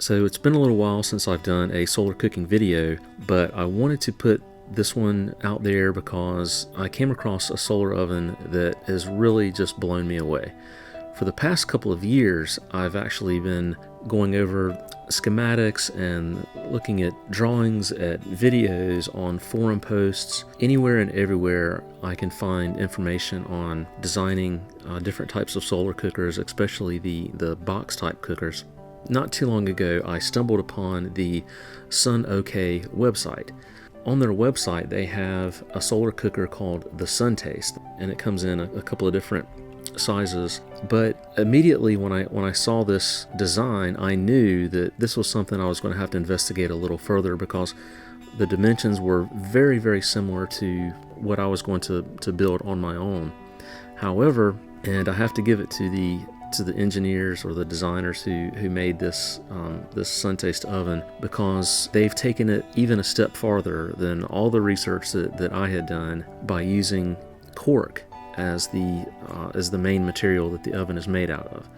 So it's been a little while since I've done a solar cooking video, but I wanted to put this one out there because I came across a solar oven that has really just blown me away. For the past couple of years, I've actually been going over schematics and looking at drawings, at videos, on forum posts. Anywhere and everywhere I can find information on designing different types of solar cookers, especially the box type cookers. Not too long ago, I stumbled upon the SunTaste website. On their website, they have a solar cooker called the SunTaste, and it comes in a couple of different sizes. But immediately when I saw this design, I knew that this was something I was going to have to investigate a little further, because the dimensions were very, very similar to what I was going to build on my own. However, and I have to give it to the engineers or the designers who made this SunTaste oven, because they've taken it even a step farther than all the research that I had done by using cork as the main material that the oven is made out of.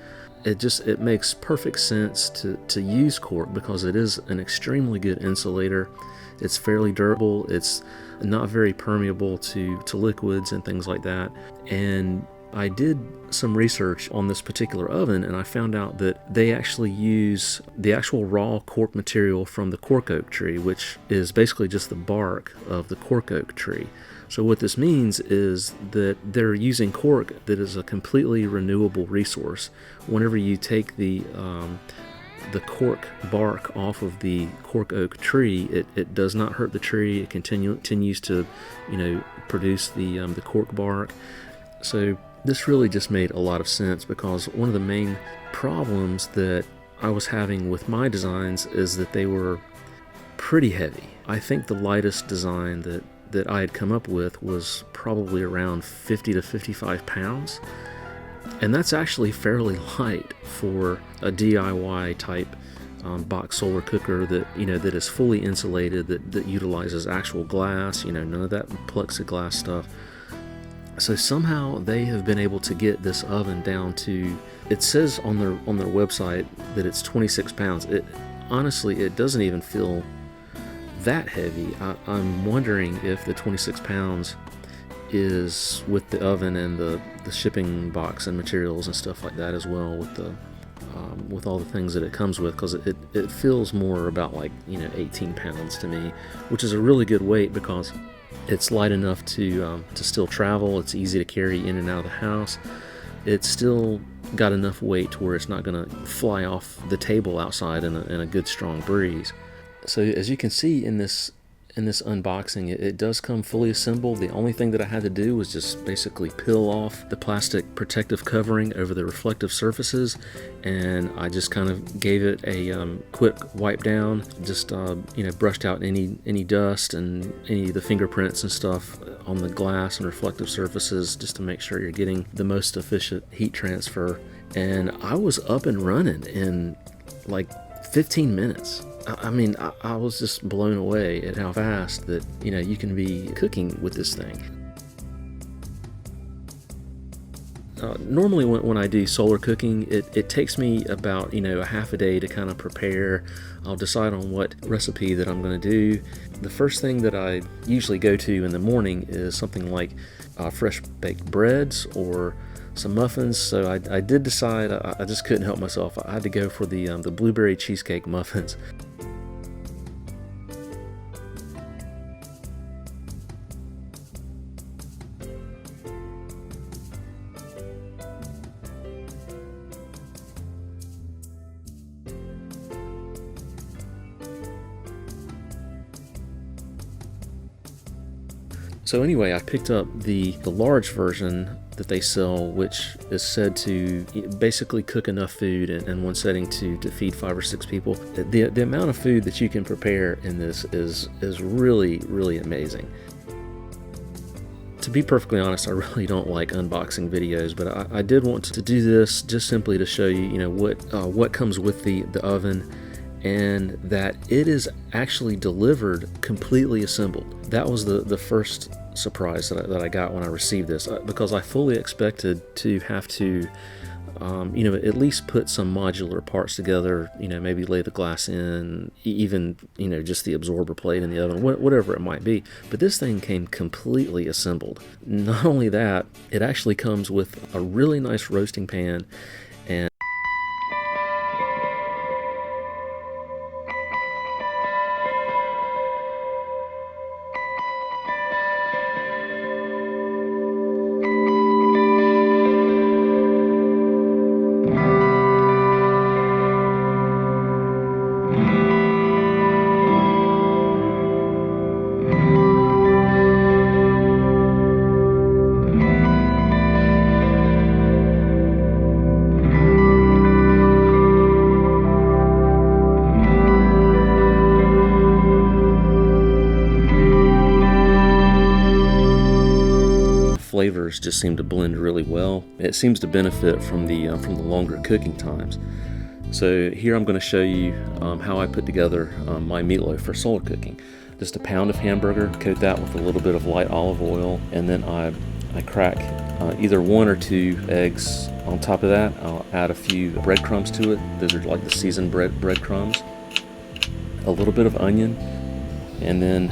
It makes perfect sense to use cork because it is an extremely good insulator. It's fairly durable. It's not very permeable to liquids and things like that. And I did some research on this particular oven, and I found out that they actually use the actual raw cork material from the cork oak tree, which is basically just the bark of the cork oak tree. So what this means is that they're using cork that is a completely renewable resource. Whenever you take the cork bark off of the cork oak tree, it does not hurt the tree. It continues to, produce the cork bark. So this really just made a lot of sense, because one of the main problems that I was having with my designs is that they were pretty heavy. I think the lightest design that I had come up with was probably around 50 to 55 pounds. And that's actually fairly light for a DIY type box solar cooker that is fully insulated, that utilizes actual glass, none of that plexiglass stuff. So somehow they have been able to get this oven down to, it says on their website that it's 26 pounds. Honestly, it doesn't even feel that heavy. I'm wondering if the 26 pounds is with the oven and the shipping box and materials and stuff like that as well, with all the things that it comes with, because it feels more about 18 pounds to me, which is a really good weight because it's light enough to still travel. It's easy to carry in and out of the house. It's still got enough weight to where it's not going to fly off the table outside in a good strong breeze. So as you can see in this unboxing, it does come fully assembled. The only thing that I had to do was just basically peel off the plastic protective covering over the reflective surfaces, and I just kind of gave it a quick wipe down, just brushed out any dust and any of the fingerprints and stuff on the glass and reflective surfaces, just to make sure you're getting the most efficient heat transfer. And I was up and running in 15 minutes. I mean, I was just blown away at how fast that, you can be cooking with this thing. Normally when I do solar cooking, it takes me about, a half a day to kind of prepare. I'll decide on what recipe that I'm going to do. The first thing that I usually go to in the morning is something like fresh baked breads or some muffins. So I did decide, I just couldn't help myself. I had to go for the blueberry cheesecake muffins. So anyway, I picked up the large version that they sell, which is said to basically cook enough food in one setting to feed 5 or 6 people. The amount of food that you can prepare in this is really, really amazing. To be perfectly honest, I really don't like unboxing videos, but I did want to do this just simply to show you, what comes with the oven, and that it is actually delivered completely assembled. That was the first surprise that I got when I received this, because I fully expected to have to you know, at least put some modular parts together, you know, maybe lay the glass in, even, you know, just the absorber plate in the oven, whatever it might be. But this thing came completely assembled. Not only that, it actually comes with a really nice roasting pan, and flavors just seem to blend really well. It seems to benefit from the longer cooking times. So here I'm going to show you how I put together my meatloaf for solar cooking. Just a pound of hamburger, coat that with a little bit of light olive oil, and then I crack either 1 or 2 eggs. On top of that, I'll add a few breadcrumbs to it. Those are like the seasoned breadcrumbs. A little bit of onion. And then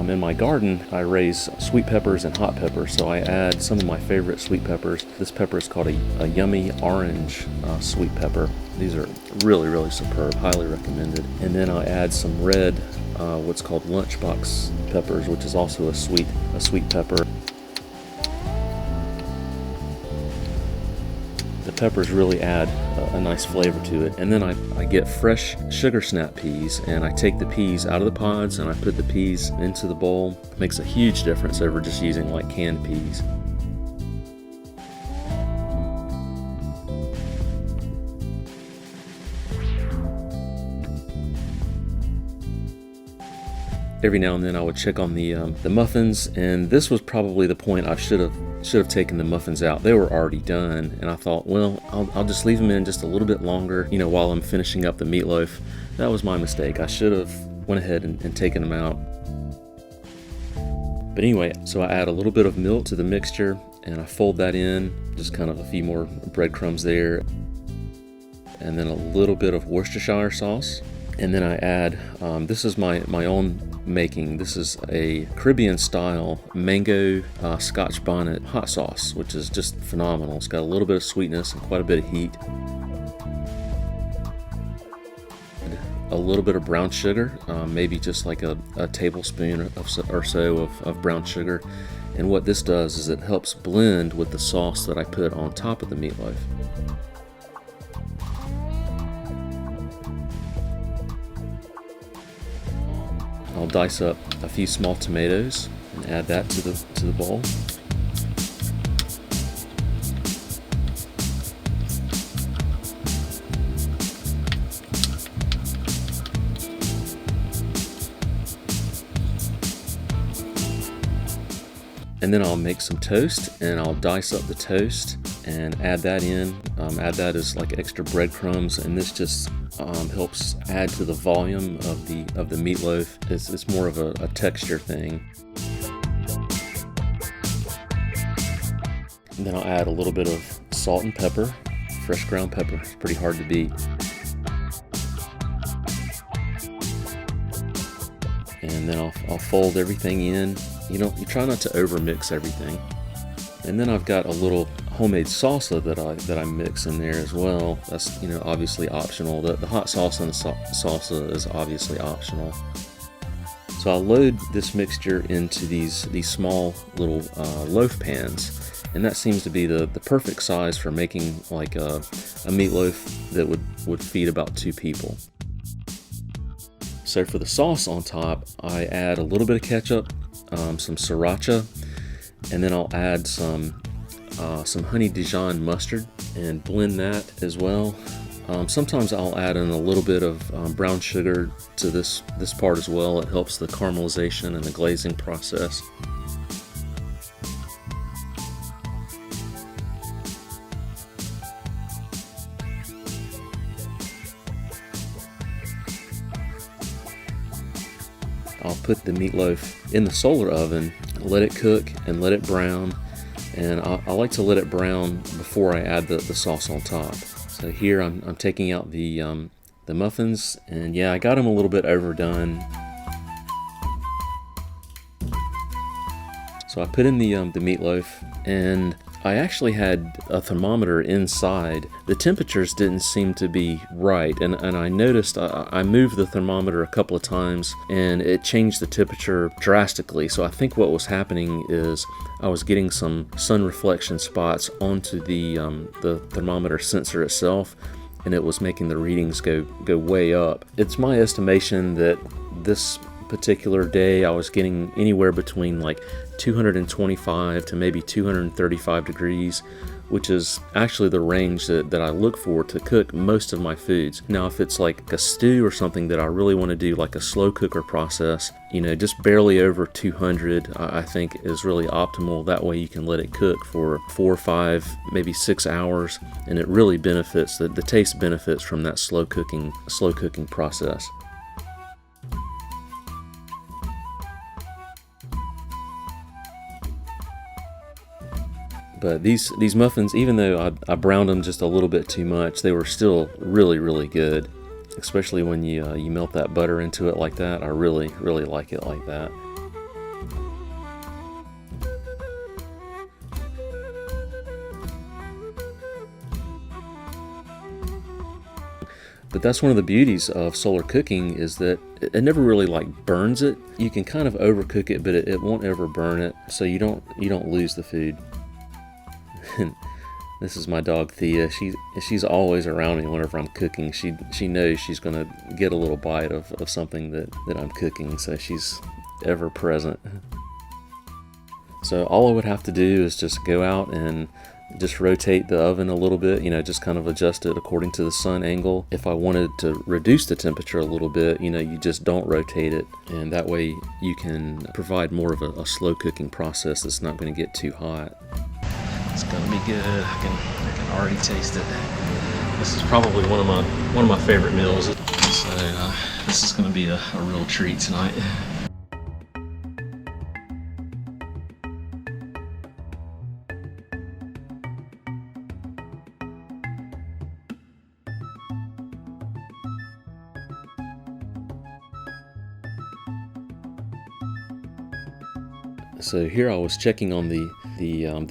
in my garden, I raise sweet peppers and hot peppers, so I add some of my favorite sweet peppers. This pepper is called a yummy orange sweet pepper. These are really, really superb, highly recommended. And then I add some red, what's called lunchbox peppers, which is also a sweet pepper. The peppers really add a nice flavor to it. And then I get fresh sugar snap peas, and I take the peas out of the pods and I put the peas into the bowl. It makes a huge difference over just using like canned peas. Every now and then I would check on the muffins, and this was probably the point I should have taken the muffins out. They were already done, and I thought, well, I'll just leave them in just a little bit longer, you know, while I'm finishing up the meatloaf. That was my mistake. I should have went ahead and taken them out. But anyway, so I add a little bit of milk to the mixture, and I fold that in, just kind of a few more breadcrumbs there, and then a little bit of Worcestershire sauce. And then I add, this is my own making. This is a Caribbean style mango Scotch bonnet hot sauce, which is just phenomenal. It's got a little bit of sweetness and quite a bit of heat. A little bit of brown sugar, maybe just like a tablespoon or so of brown sugar. And what this does is it helps blend with the sauce that I put on top of the meatloaf. I'll dice up a few small tomatoes and add that to the bowl. And then I'll make some toast, and I'll dice up the toast and add that in. Add that as like extra breadcrumbs, and this just helps add to the volume of the meatloaf. It's more of a texture thing. And then I'll add a little bit of salt and pepper, fresh ground pepper. It's pretty hard to beat. And then I'll fold everything in. You try not to overmix everything. And then I've got a little homemade salsa that I mix in there as well. That's obviously optional. The hot sauce and the salsa is obviously optional. So I'll load this mixture into these small little loaf pans, and that seems to be the perfect size for making like a meatloaf that would feed about 2 people. So for the sauce on top, I add a little bit of ketchup, some sriracha, and then I'll add some honey Dijon mustard and blend that as well. Sometimes I'll add in a little bit of brown sugar to this part as well. It helps the caramelization and the glazing process. I'll put the meatloaf in the solar oven, let it cook and let it brown. And I like to let it brown before I add the sauce on top. So here I'm taking out the muffins, and yeah, I got them a little bit overdone. So I put in the meatloaf, and I actually had a thermometer inside. The temperatures didn't seem to be right, and I noticed I moved the thermometer a couple of times and it changed the temperature drastically. So I think what was happening is I was getting some sun reflection spots onto the thermometer sensor itself, and it was making the readings go way up. It's my estimation that this particular day I was getting anywhere between like 225 to maybe 235 degrees, which is actually the range that I look for to cook most of my foods. Now if it's like a stew or something that I really want to do like a slow cooker process, you know, just barely over 200 I think is really optimal. That way you can let it cook for 4 or 5, maybe 6 hours, and it really benefits, the taste benefits from that slow cooking process. But these muffins, even though I browned them just a little bit too much, they were still really, really good. Especially when you melt that butter into it like that. I really, really like it like that. But that's one of the beauties of solar cooking, is that it never really like burns it. You can kind of overcook it, but it won't ever burn it, so you don't lose the food. This is my dog Thea. She's always around me whenever I'm cooking. She knows she's gonna get a little bite of something that I'm cooking, so she's ever present. So all I would have to do is just go out and just rotate the oven a little bit, you know, just kind of adjust it according to the sun angle. If I wanted to reduce the temperature a little bit, you know, you just don't rotate it, and that way you can provide more of a slow cooking process that's not going to get too hot. It's gonna be good. I can already taste it. This is probably one of my favorite meals. So this is gonna be a real treat tonight. So here I was checking on the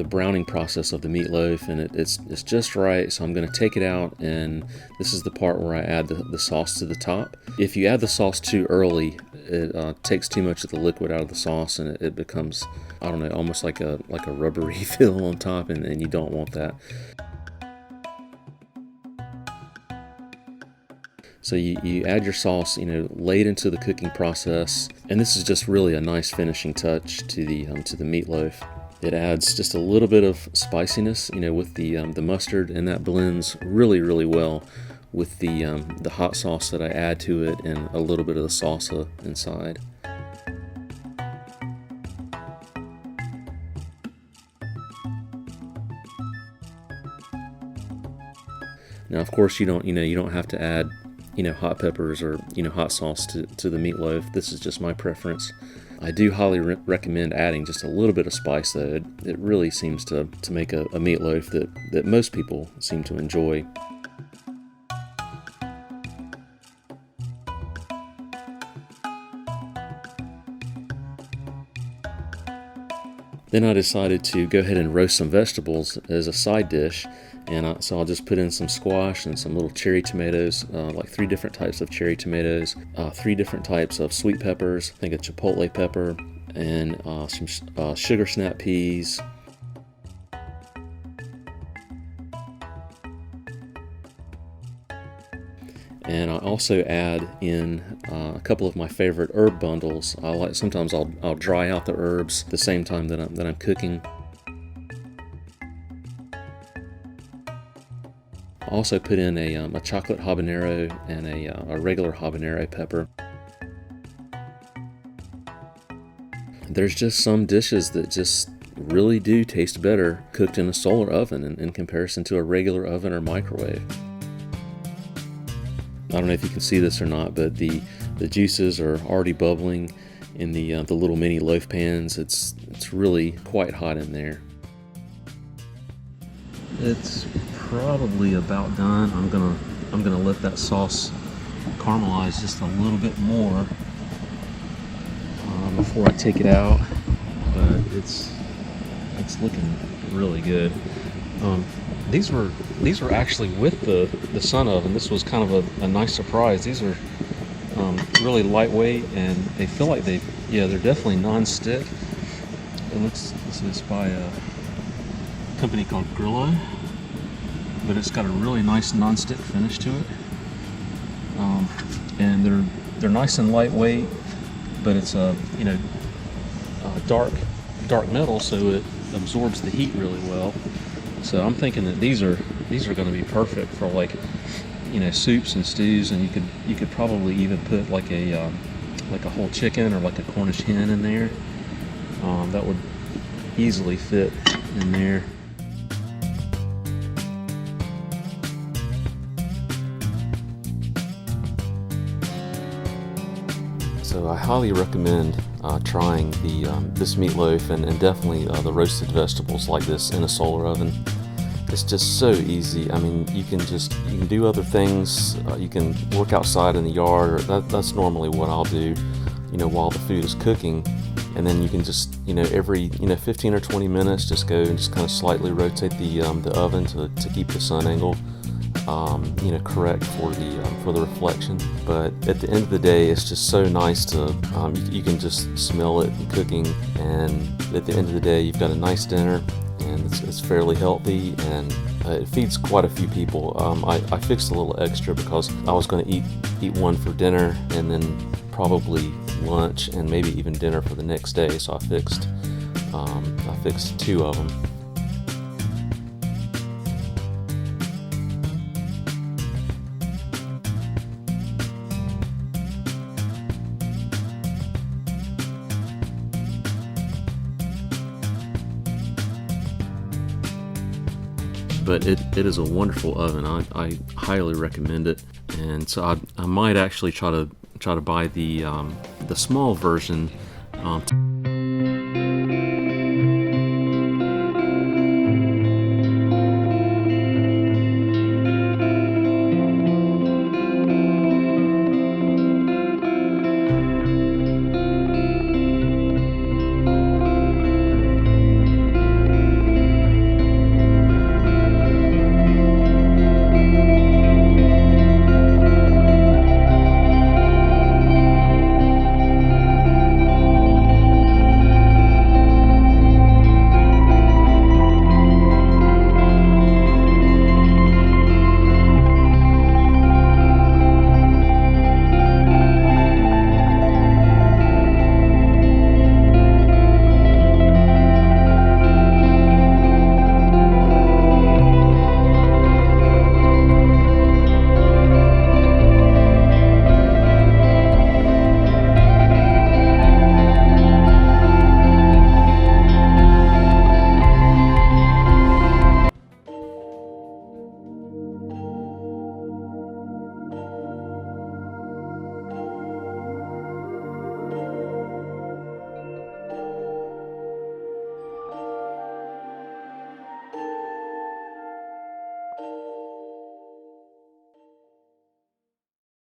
browning process of the meatloaf, and it's just right. So I'm going to take it out, and this is the part where I add the sauce to the top. If you add the sauce too early, it takes too much of the liquid out of the sauce, and it becomes, I don't know, almost like a rubbery feel on top, and you don't want that. So you add your sauce, you know, late into the cooking process, and this is just really a nice finishing touch to the meatloaf. It adds just a little bit of spiciness, you know, with the mustard, and that blends really, really well with the hot sauce that I add to it, and a little bit of the salsa inside. Now, of course, you don't have to add, you know, hot peppers or, you know, hot sauce to the meatloaf. This is just my preference. I do highly recommend adding just a little bit of spice, though. It really seems to make a meatloaf that most people seem to enjoy. Then I decided to go ahead and roast some vegetables as a side dish, and so I'll just put in some squash and some little cherry tomatoes, like 3 different types of cherry tomatoes, 3 different types of sweet peppers, I think a chipotle pepper, and some sugar snap peas. And I also add in a couple of my favorite herb bundles. Sometimes I'll dry out the herbs at the same time that I'm cooking. I also put in a chocolate habanero and a regular habanero pepper. There's just some dishes that just really do taste better cooked in a solar oven in comparison to a regular oven or microwave. I don't know if you can see this or not, but the juices are already bubbling in the little mini loaf pans. It's really quite hot in there. it's probably about done. I'm gonna let that sauce caramelize just a little bit more before I take it out. But it's looking really good. These were actually with the Sun Oven. This was kind of a nice surprise. These are really lightweight, and they feel like they're definitely non-stick. This is by a company called Grillo, but it's got a really nice non-stick finish to it. And they're nice and lightweight, but it's a dark metal, so it absorbs the heat really well. So I'm thinking that these are going to be perfect for, like, soups and stews, and you could probably even put like a whole chicken or like a Cornish hen in there. That would easily fit in there. So I highly recommend trying this meatloaf and definitely the roasted vegetables like this in a solar oven. It's just so easy. I mean, you can do other things. You can work outside in the yard, or that's normally what I'll do, while the food is cooking. And then you can just, every 15 or 20 minutes, just go and just kind of slightly rotate the oven to keep the sun angle correct for the reflection. But at the end of the day, it's just so nice to you can just smell it cooking, and at the end of the day, you've got a nice dinner, and it's fairly healthy, and it feeds quite a few people. I fixed a little extra because I was going to eat one for dinner, and then probably lunch, and maybe even dinner for the next day. So I fixed 2 of them. But it is a wonderful oven. I highly recommend it, and so I might actually try to buy the small version